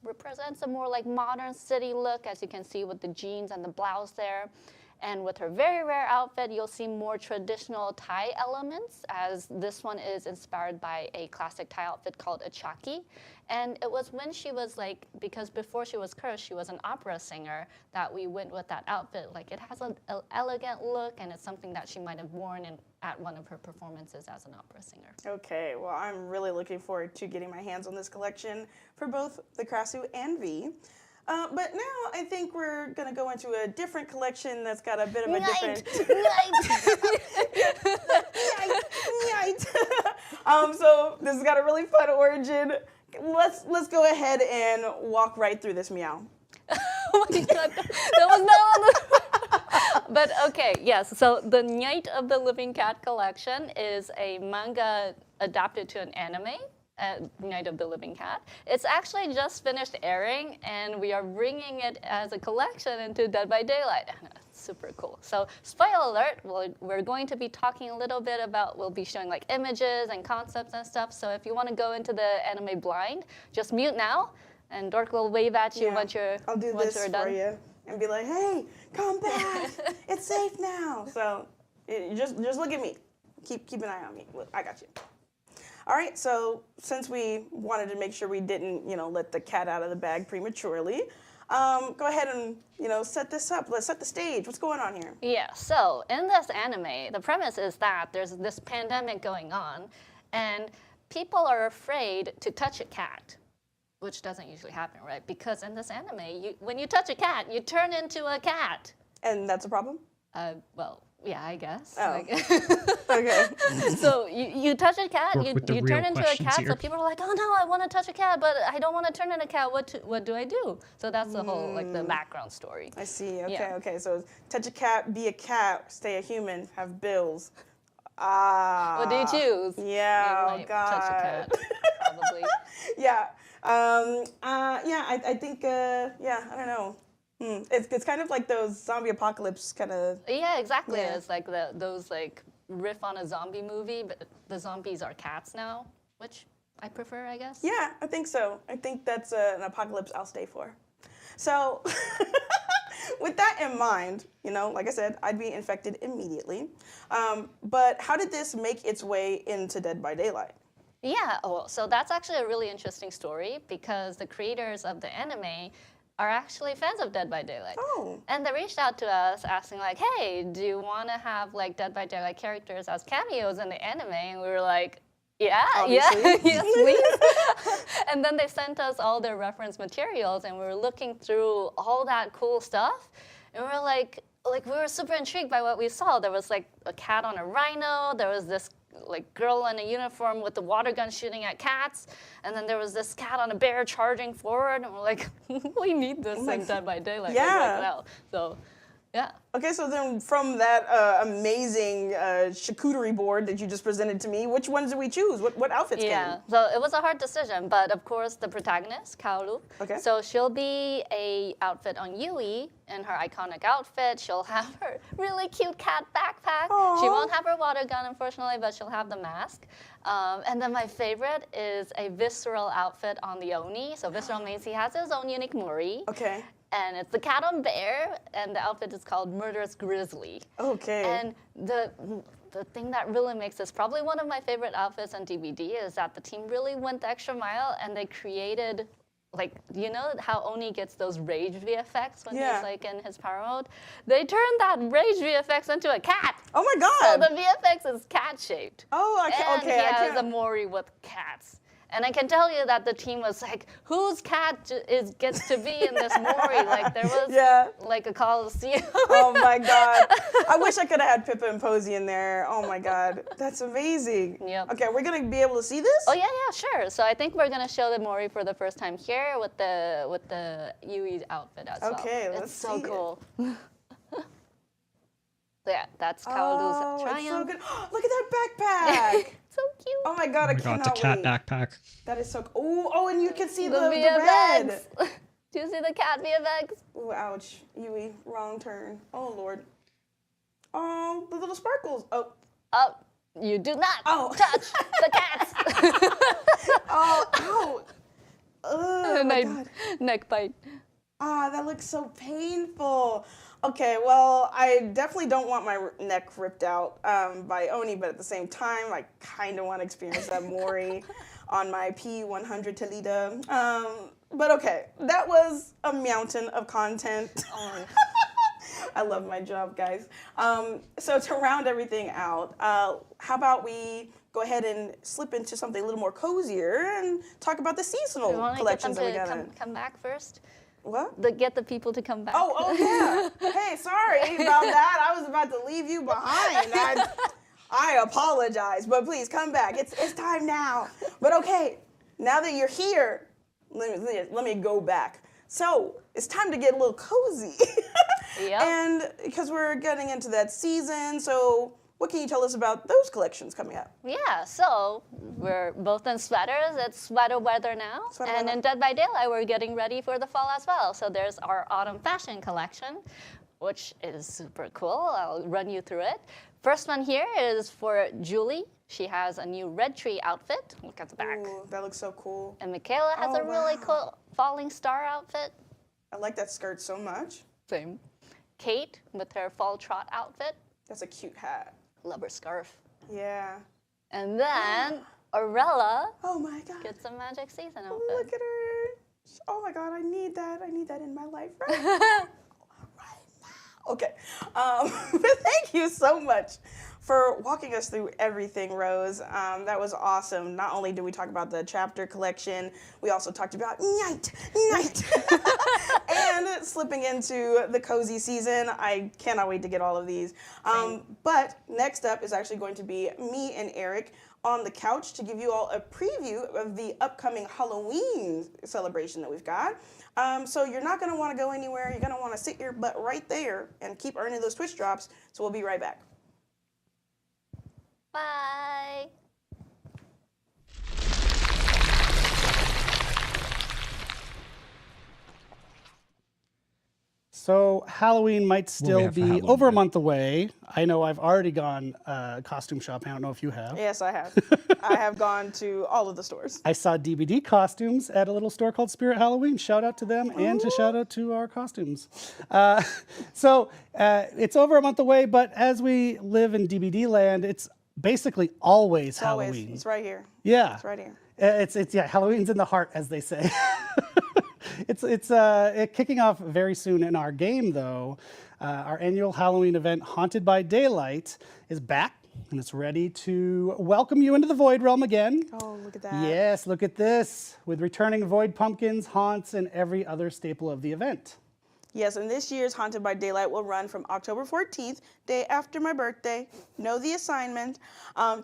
represents a more like modern city look, as you can see with the jeans and the blouse there. And with her very rare outfit, you'll see more traditional Thai elements, as this one is inspired by a classic Thai outfit called a chaki. And it was when she was like, because before she was cursed, she was an opera singer, that we went with that outfit. Like it has an elegant look, and it's something that she might have worn at one of her performances as an opera singer. Okay, well, I'm really looking forward to getting my hands on this collection for both the Krasue and V. But now I think we're going to go into a different collection that's got a bit of a different... So this has got a really fun origin. Let's go ahead and walk right through this meow. Oh my god, that was not on the... But okay, yes, so the Night of the Living Cat collection is a manga adapted to an anime, Night of the Living Cat. It's actually just finished airing, and we are bringing it as a collection into Dead by Daylight. It's super cool. So, spoiler alert, we're going to be talking a little bit about, we'll be showing like images and concepts and stuff. So if you want to go into the anime blind, just mute now, and Dork will wave at you once you're I'll do once this you're for done. you and be like, hey, come back. It's safe now. So just look at me. Keep an eye on me. Look, I got you. All right, so since we wanted to make sure we didn't, let the cat out of the bag prematurely, go ahead and, set this up. Let's set the stage. What's going on here? Yeah, so in this anime, the premise is that there's this pandemic going on, and people are afraid to touch a cat, which doesn't usually happen, right? Because in this anime, when you touch a cat, you turn into a cat. And that's a problem? Well, yeah, I guess. Oh. Okay. So you touch a cat, Work you with the turn real into a questions cat. here. So people are like, oh no, I want to touch a cat, but I don't want to turn into a cat. What do I do? So that's the whole the background story. I see. Okay, Yeah. okay. So touch a cat, be a cat, stay a human, have bills. Ah. What do you choose? Yeah. You Oh might God. touch a cat, probably. Yeah. I think. Yeah. I don't know. It's kind of like those zombie apocalypse kind of. Yeah, exactly. Yeah. It's like those like riff on a zombie movie, but the zombies are cats now, which I prefer, I guess. Yeah, I think so. I think that's an apocalypse I'll stay for. So, with that in mind, like I said, I'd be infected immediately. But how did this make its way into Dead by Daylight? Yeah, so that's actually a really interesting story because the creators of the anime are actually fans of Dead by Daylight. Oh. And they reached out to us asking like, hey, do you want to have like Dead by Daylight characters as cameos in the anime? And we were like, yeah, Obviously. yes, please. And then they sent us all their reference materials, and we were looking through all that cool stuff, and we were like we were super intrigued by what we saw. There was like a cat on a rhino. There was this like girl in a uniform with the water gun shooting at cats, and then there was this cat on a bear charging forward, and we're like, we need this in Dead by Daylight. Yeah. Right now. So, yeah. Okay, so then from that amazing charcuterie board that you just presented to me, which ones did we choose? What outfits Yeah, came? so it was a hard decision, but of course the protagonist, Kaoru. Okay. So she'll be a outfit on Yui in her iconic outfit. She'll have her really cute cat backpack. Aww. She won't have her water gun, unfortunately, but she'll have the mask. And then my favorite is a visceral outfit on the Oni. So visceral means he has his own unique mori. Okay. And it's the cat on bear, and the outfit is called Murderous Grizzly. Okay. And the thing that really makes this probably one of my favorite outfits on DVD is that the team really went the extra mile, and they created, like, you know how Oni gets those rage VFX when Yeah. he's like in his power mode? They turned that rage VFX into a cat. Oh my So God. the VFX is cat shaped. Oh, And okay. he I has a can't. mori with cats. And I can tell you that the team was like, whose cat gets to be in this mori? Like there was Yeah. like a coliseum. Oh my God. I wish I could have had Pippa and Posey in there. Oh my God. That's amazing. Yep. Okay, we're going to be able to see this? Oh yeah, sure. So I think we're gonna show the mori for the first time here with the Yui outfit as well. Okay, let's it's so see it. cool. Yeah, that's Oh, Kaoru's it's so triumph. good. Look at that backpack. So cute. Oh my God, I I got cannot the cat wait. backpack. That is so cool. Oh, and you can see the VFX. red. Do you see the cat VFX? Ooh, ouch. Yui, wrong turn. Oh, Lord. Oh, the little sparkles. Oh, Oh, you do not touch the cats. oh, ow. Oh, my God. Neck bite. Ah, that looks so painful. Okay, well, I definitely don't want my neck ripped out by Oni, but at the same time, I kind of want to experience that mori on my P100 Toledo. But okay, that was a mountain of content. Oh. I love my job, guys. So to round everything out, how about we go ahead and slip into something a little more cozier and talk about the You seasonal want to get them collections that we to got in. come back first? What? Get the people to come back. Oh, yeah. Hey, sorry about that. I was about to leave you behind. I apologize, but please come back. It's time now. But okay, now that you're here, let me go back. So it's time to get a little cozy. Yep. And because we're getting into that season, so what can you tell us about those collections coming up? Yeah, so we're both in sweaters. It's sweater weather now. Sweater and weather. in Dead by Daylight, we're getting ready for the fall as well. So there's our autumn fashion collection, which is super cool. I'll run you through it. First one here is for Julie. She has a new red tree outfit. Look at the back. Ooh, that looks so cool. And Michaela has Oh, a really wow. cool falling star outfit. I like that skirt so much. Same. Kate with her fall trot outfit. That's a cute hat. Love her scarf. Yeah. And then Arella Oh my God. gets a Magic Season Oh, outfit. look at her. Oh my God, I need that. I need that in my life right now. Okay. But thank you so much for walking us through everything, Rose. That was awesome. Not only did we talk about the chapter collection, we also talked about night, and slipping into the cozy season. I cannot wait to get all of these. But next up is actually going to be me and Eric on the couch to give you all a preview of the upcoming Halloween celebration that we've got. So you're not going to want to go anywhere. You're going to want to sit your butt right there and keep earning those Twitch drops. So we'll be right back. Bye. So Halloween might still have for be Halloween, over a yeah. month away. I know I've already gone costume shopping. I don't know if you have. Yes, I have. I have gone to all of the stores. I saw DBD costumes at a little store called Spirit Halloween. Shout out to them and to shout out to our costumes. So it's over a month away, but as we live in DBD land, it's basically always Halloween. Always. It's right here. Yeah. It's right here. It's Halloween's in the heart, as they say. It's kicking off very soon in our game, though. Our annual Halloween event, Haunted by Daylight, is back, and it's ready to welcome you into the Void Realm again. Oh, look at that. Yes, look at this, with returning Void pumpkins, haunts, and every other staple of the event. Yes, and this year's Haunted by Daylight will run from October 14th, day after my birthday, know the assignment,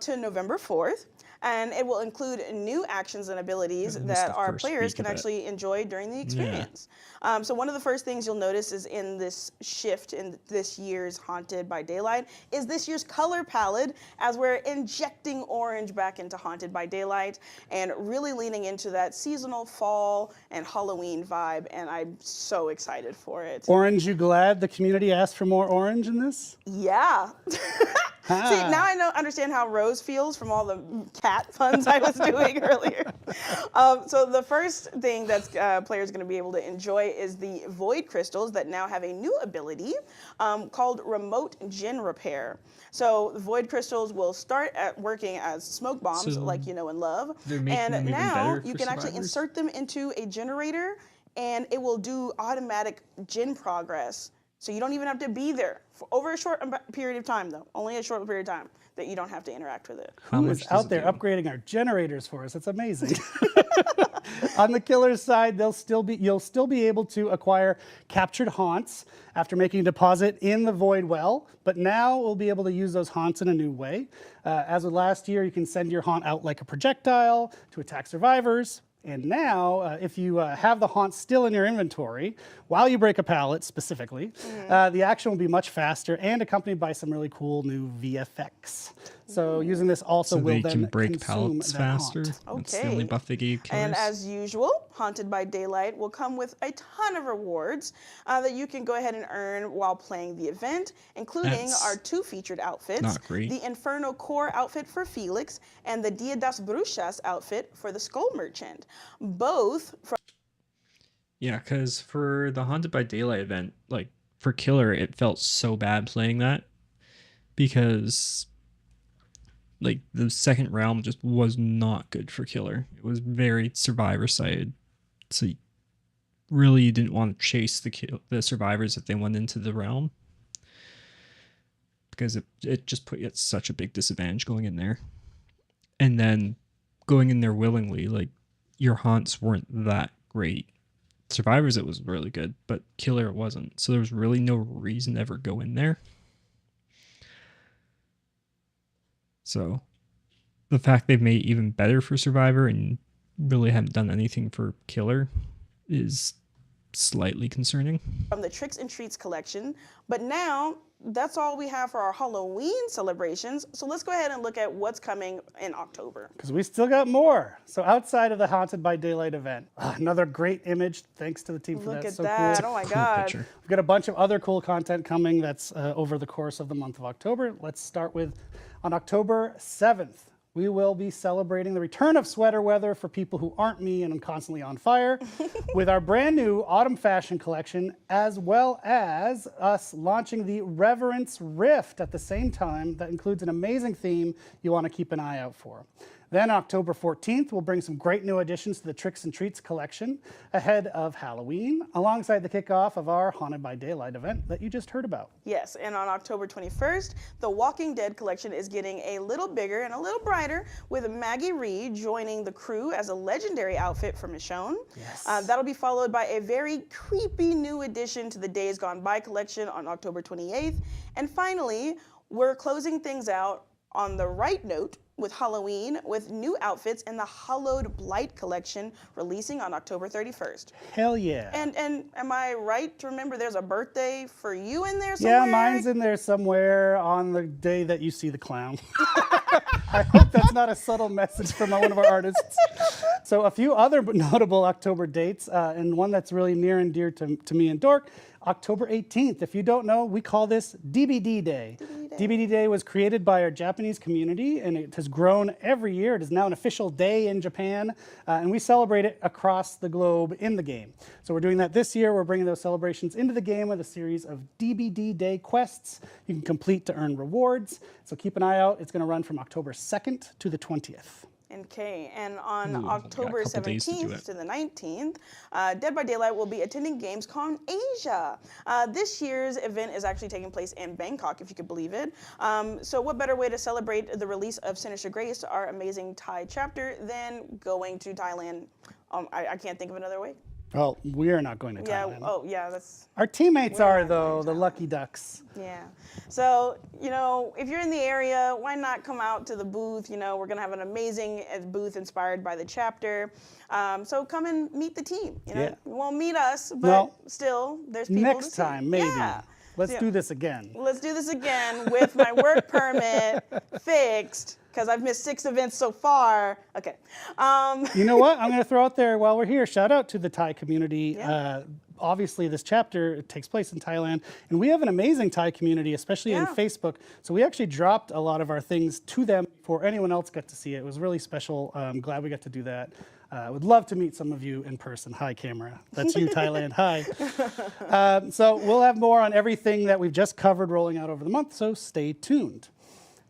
to November 4th. And it will include new actions and abilities I missed that the our first players week can of it. actually enjoy during the experience. So one of the first things you'll notice is in this shift in this year's Haunted by Daylight is this year's color palette, as we're injecting orange back into Haunted by Daylight and really leaning into that seasonal fall and Halloween vibe, and I'm so excited for it. Orange, you glad the community asked for more orange in this? Yeah. See, now I understand how Rose feels from all the cat puns I was doing earlier. So the first thing that players are going to be able to enjoy is the Void Crystals that now have a new ability called Remote Gin Repair. So the Void Crystals will start at working as smoke bombs, So like you know and love. they're making And them even now better you for can actually survivors? insert them into a generator, and it will do automatic gin progress. So you don't even have to be there for over a short period of time, though. Only a short period of time that you don't have to interact with it. How Who much is does out it there do? upgrading our generators for us? It's amazing. On the killer's side, you'll still be able to acquire captured haunts after making a deposit in the void well, but now we'll be able to use those haunts in a new way. As with last year, you can send your haunt out like a projectile to attack survivors. And now, if you have the haunt still in your inventory, while you break a pallet specifically, the action will be much faster and accompanied by some really cool new VFX. So using this also So will they then can break consume pallets that faster. haunt. That's the only Okay. buff they gave killers. And as usual, Haunted by Daylight will come with a ton of rewards that you can go ahead and earn while playing the event, including That's our two featured outfits, not great. the Inferno Core outfit for Felix and the Dia das Bruxas outfit for the Skull Merchant. Both from Yeah, because for the Haunted by Daylight event, like for Killer, it felt so bad playing that because like the second realm just was not good for Killer. It was very survivor sided, so you really didn't want to chase the survivors if they went into the realm because it just put you at such a big disadvantage going in there, and then going in there willingly, like your haunts weren't that great Survivors, it was really good, but Killer, it wasn't. So there was really no reason to ever go in there. So the fact they've made it even better for Survivor and really haven't done anything for Killer is slightly concerning. From the Tricks and Treats collection, but now that's all we have for our Halloween celebrations. So let's go ahead and look at what's coming in October. Because we still got more. So outside of the Haunted by Daylight event, another great image. Thanks to the team for Look that. at So that. cool. Oh my Cool God. picture. We've got a bunch of other cool content coming that's over the course of the month of October. Let's start with on October 7th. We will be celebrating the return of sweater weather for people who aren't me and I'm constantly on fire with our brand new autumn fashion collection, as well as us launching the Reverence Rift at the same time. That includes an amazing theme you want to keep an eye out for. Then October 14th, we'll bring some great new additions to the Tricks and Treats collection ahead of Halloween, alongside the kickoff of our Haunted by Daylight event that you just heard about. Yes, and on October 21st, the Walking Dead collection is getting a little bigger and a little brighter, with Maggie Reed joining the crew as a legendary outfit for Michonne. Yes. That'll be followed by a very creepy new addition to the Days Gone By collection on October 28th. And finally, we're closing things out on the right note with Halloween, with new outfits in the Hallowed Blight collection releasing on October 31st. Hell yeah. And am I right to remember there's a birthday for you in there somewhere? Yeah, mine's in there somewhere on the day that you see the clown. I hope that's not a subtle message from one of our artists. So a few other notable October dates, and one that's really near and dear to me and Dork, October 18th. If you don't know, we call this DBD Day. DBD Day was created by our Japanese community, and it has grown every year. It is now an official day in Japan, and we celebrate it across the globe in the game. So we're doing that this year. We're bringing those celebrations into the game with a series of DBD Day quests you can complete to earn rewards. So keep an eye out. It's going to run from October 2nd to the 20th. Okay, and on Ooh, October got a couple days to do 17th it. to the 19th, Dead by Daylight will be attending Gamescom Asia. This year's event is actually taking place in Bangkok, if you could believe it. So what better way to celebrate the release of Sinister Grace, our amazing Thai chapter, than going to Thailand? I can't think of another way. Well, we are not going to Yeah, Thailand. oh yeah, that's... Our teammates We're are, not though, going to the Thailand. lucky ducks. Yeah. So, if you're in the area, why not come out to the booth? We're going to have an amazing booth inspired by the chapter. So come and meet the team. Yeah. You won't meet us, but No. still, there's people Next to see. time, maybe. Yeah. Let's Yeah. do this again. Let's do this again with my work permit fixed, because I've missed 6 events so far. Okay. You know what? I'm going to throw out there while we're here. Shout out to the Thai community. Yeah. Obviously, this chapter takes place in Thailand, and we have an amazing Thai community, especially in Yeah. Facebook. So we actually dropped a lot of our things to them before anyone else got to see it. It was really special. I'm glad we got to do that. I would love to meet some of you in person. Hi, camera. That's you, Thailand. Hi. So we'll have more on everything that we've just covered rolling out over the month, so stay tuned.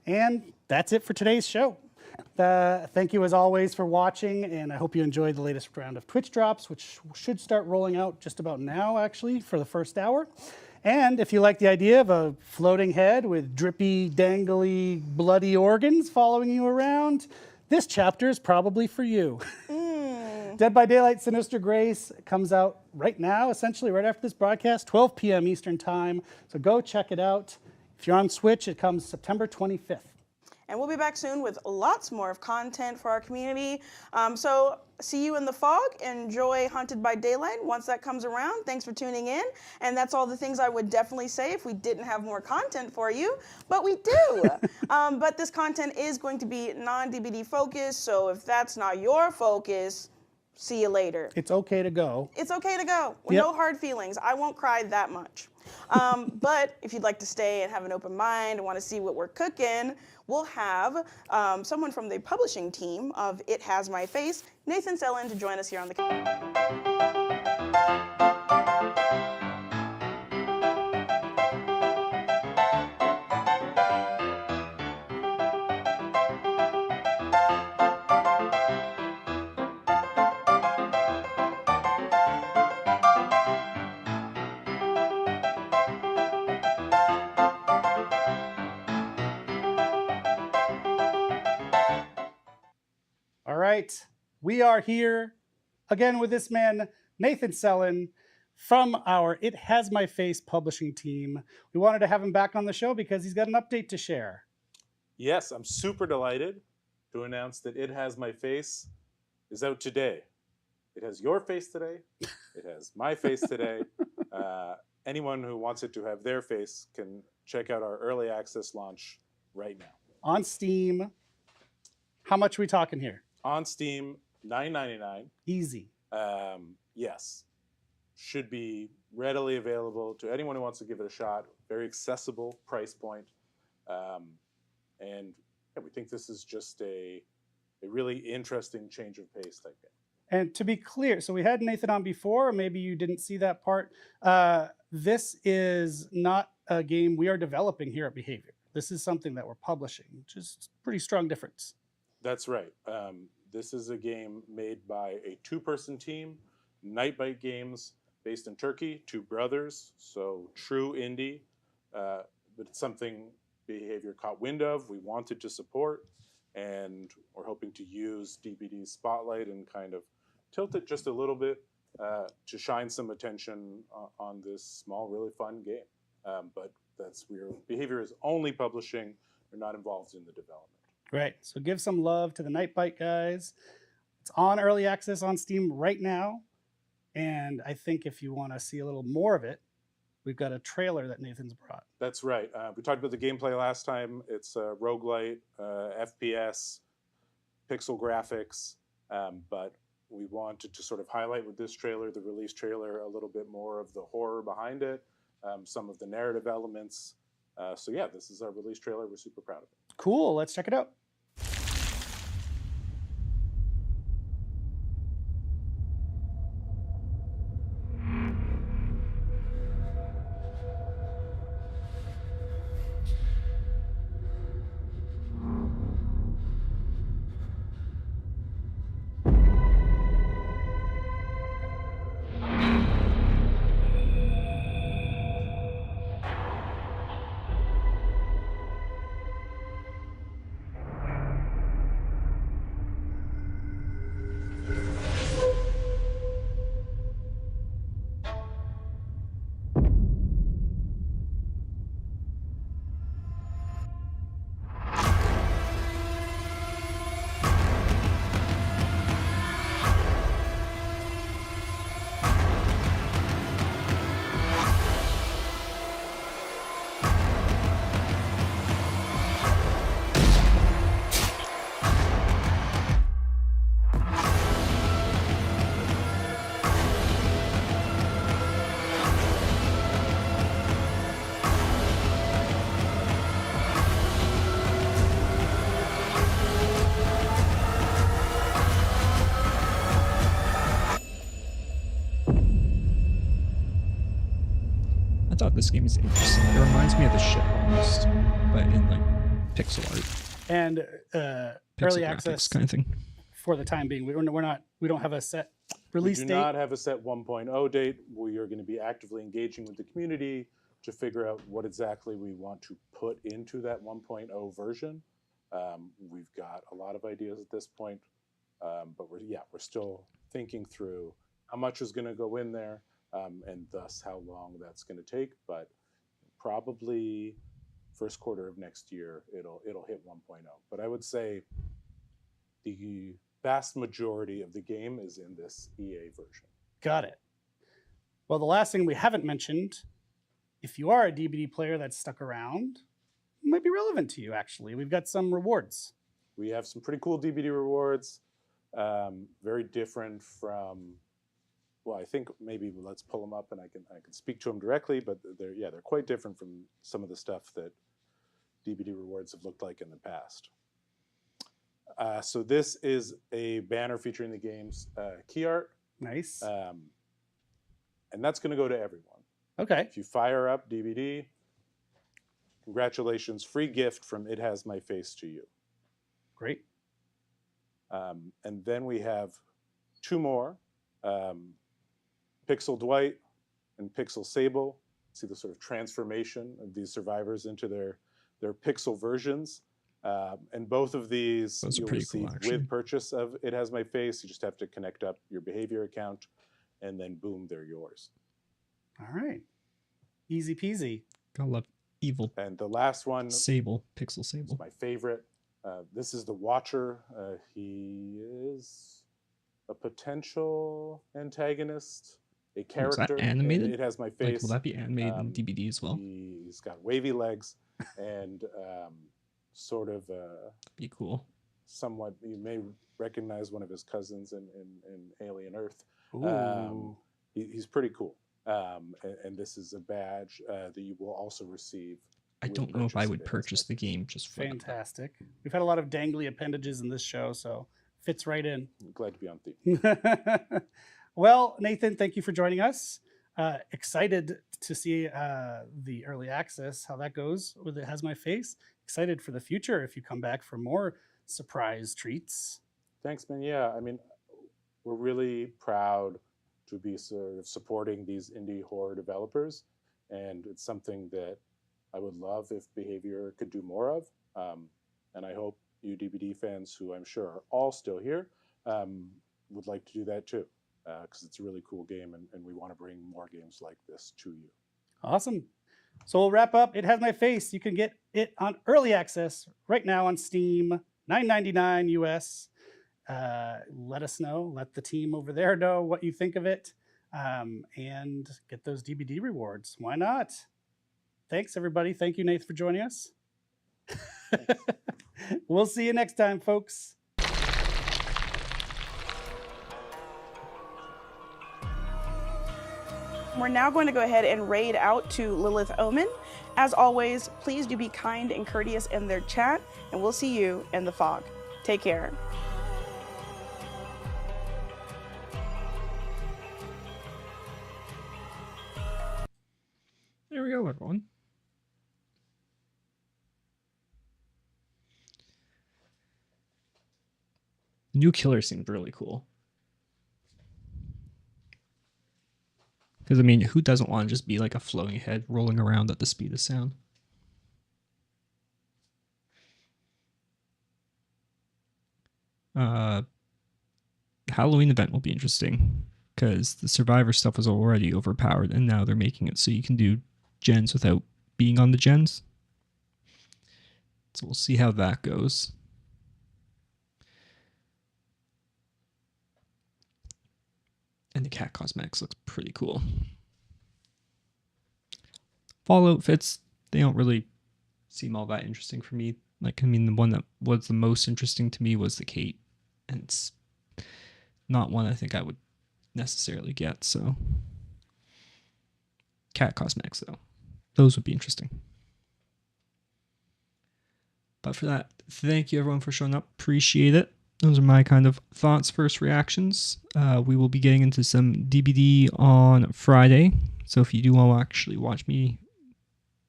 And that's it for today's show. Thank you as always for watching, and I hope you enjoyed the latest round of Twitch drops, which should start rolling out just about now, actually, for the first hour. And if you like the idea of a floating head with drippy, dangly, bloody organs following you around, this chapter is probably for you. Dead by Daylight Sinister Grace comes out right now, essentially right after this broadcast, 12 p.m. Eastern Time. So go check it out. If you're on Switch, it comes September 25th. And we'll be back soon with lots more of content for our community. So see you in the fog. Enjoy Haunted by Daylight once that comes around. Thanks for tuning in. And that's all the things I would definitely say if we didn't have more content for you. But we do. But this content is going to be non-DBD focused. So if that's not your focus, see you later. It's okay to go. It's okay to go. Yep. No hard feelings. I won't cry that much. But if you'd like to stay and have an open mind and want to see what we're cooking, we'll have someone from the publishing team of It Has My Face, Nathan Sellen, to join us here on the... All right, we are here again with this man, Nathan Sellin from our It Has My Face publishing team. We wanted to have him back on the show because he's got an update to share. Yes, I'm super delighted to announce that It Has My Face is out today. It has your face today. It has my face today. Anyone who wants it to have their face can check out our early access launch right now. On Steam. How much are we talking here? On Steam, $9.99. Easy. Yes. Should be readily available to anyone who wants to give it a shot. Very accessible price point. And yeah, we think this is just a really interesting change of pace type game. And to be clear, so we had Nathan on before, or maybe you didn't see that part. This is not a game we are developing here at Behavior. This is something that we're publishing, which is a pretty strong difference. That's right. This is a game made by a two-person team, Nightbite Games, based in Turkey, two brothers, so true indie. But it's something Behavior caught wind of, we wanted to support, and we're hoping to use DBD's spotlight and kind of tilt it just a little bit to shine some attention on this small, really fun game. But Behavior is only publishing, they're not involved in the development. Right, so give some love to the Nightbite guys. It's on early access on Steam right now. And I think if you want to see a little more of it, we've got a trailer that Nathan's brought. That's right. We talked about the gameplay last time. It's a roguelite, FPS, pixel graphics, but we wanted to sort of highlight with this trailer, the release trailer, a little bit more of the horror behind it, some of the narrative elements. So yeah, this is our release trailer. We're super proud of it. Cool, let's check it out. thought this game is interesting. It reminds me of The Ship almost, but in like pixel art. And Pixel early graphics access kind of thing. for the time being. We don't have a set release We do date. not have a set 1.0 date. We are going to be actively engaging with the community to figure out what exactly we want to put into that 1.0 version. We've got a lot of ideas at this point, but we're still thinking through how much is going to go in there, and thus how long that's going to take. But probably first quarter of next year, it'll hit 1.0. But I would say the vast majority of the game is in this EA version. Got it. Well, the last thing we haven't mentioned, if you are a DBD player that's stuck around, it might be relevant to you, actually. We've got some rewards. We have some pretty cool DBD rewards, very different from, well, I think maybe let's pull them up and I can speak to them directly, but they're quite different from some of the stuff that DBD rewards have looked like in the past. So this is a banner featuring the game's key art. Nice. And that's going to go to everyone. Okay. If you fire up DBD, congratulations, free gift from It Has My Face to you. Great. And then we have two more, Pixel Dwight and Pixel Sable. See the sort of transformation of these survivors into their pixel versions. And both of these you'll receive with purchase of It Has My Face. You just have to connect up your Behavior account and then boom, they're yours. All right. Easy peasy. Gotta love evil And the last one, Sable, Pixel is Sable. my favorite. This is the Watcher. He is a potential antagonist, a Was character. that animated? It has my Like, face. will that be animated in DBD as well? He's got wavy legs and sort of Be cool. somewhat, you may recognize one of his cousins in Alien Earth. Ooh. He's pretty cool. And this is a badge that you will also receive. I with don't know if I purchase. would It has purchase my the game just for that. Fantastic. We've had a lot of dangly appendages in this show, so fits right in. I'm glad to be on theme. Well, Nathan, thank you for joining us. Excited to see the early access, how that goes with It Has My Face. Excited for the future if you come back for more surprise treats. Thanks, man. Yeah, I mean, we're really proud to be sort of supporting these indie horror developers, and it's something that I would love if Behavior could do more of. And I hope you DBD fans, who I'm sure are all still here, would like to do that too, because it's a really cool game, and we want to bring more games like this to you. Awesome. So we'll wrap up. It Has My Face. You can get it on early access right now on Steam, $9.99 US. Let us know. Let the team over there know what you think of it, and get those DBD rewards. Why not? Thanks, everybody. Thank you, Nath, for joining us. We'll see you next time, folks. We're now going to go ahead and raid out to Lilith Omen. As always, please do be kind and courteous in their chat, and we'll see you in the fog. Take care. There we go, everyone. The new killer seemed really cool. Because, I mean, who doesn't want to just be like a floating head rolling around at the speed of sound? Halloween event will be interesting because the Survivor stuff was already overpowered, and now they're making it so you can do gens without being on the gens. So we'll see how that goes. And the cat cosmetics looks pretty cool. Fall outfits, they don't really seem all that interesting for me. Like, I mean, the one that was the most interesting to me was the Kate. And it's not one I think I would necessarily get, so. Cat cosmetics, though. Those would be interesting. But for that, thank you everyone for showing up. Appreciate it. Those are my kind of thoughts, first reactions. We will be getting into some DBD on Friday. So if you do want to actually watch me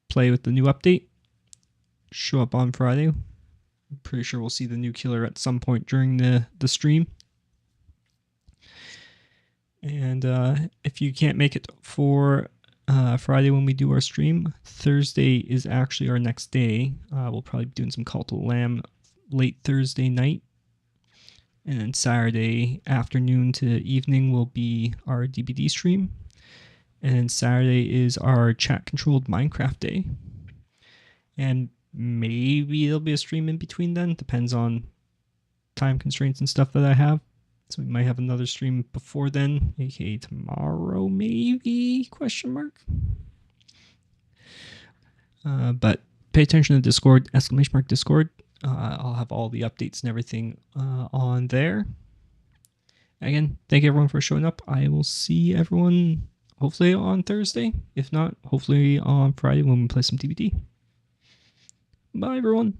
play with the new update, show up on Friday. I'm pretty sure we'll see the new killer at some point during the stream. And if you can't make it for Friday when we do our stream, Thursday is actually our next day. We'll probably be doing some Cult of the Lamb late Thursday night. And then Saturday afternoon to evening will be our DBD stream. And then Saturday is our chat-controlled Minecraft day. And maybe there'll be a stream in between then. Depends on time constraints and stuff that I have. So we might have another stream before then, aka tomorrow maybe, question mark. But pay attention to Discord, ! Discord. I'll have all the updates and everything on there. Again, thank you everyone for showing up. I will see everyone hopefully on Thursday. If not, hopefully on Friday when we play some DBD. Bye everyone.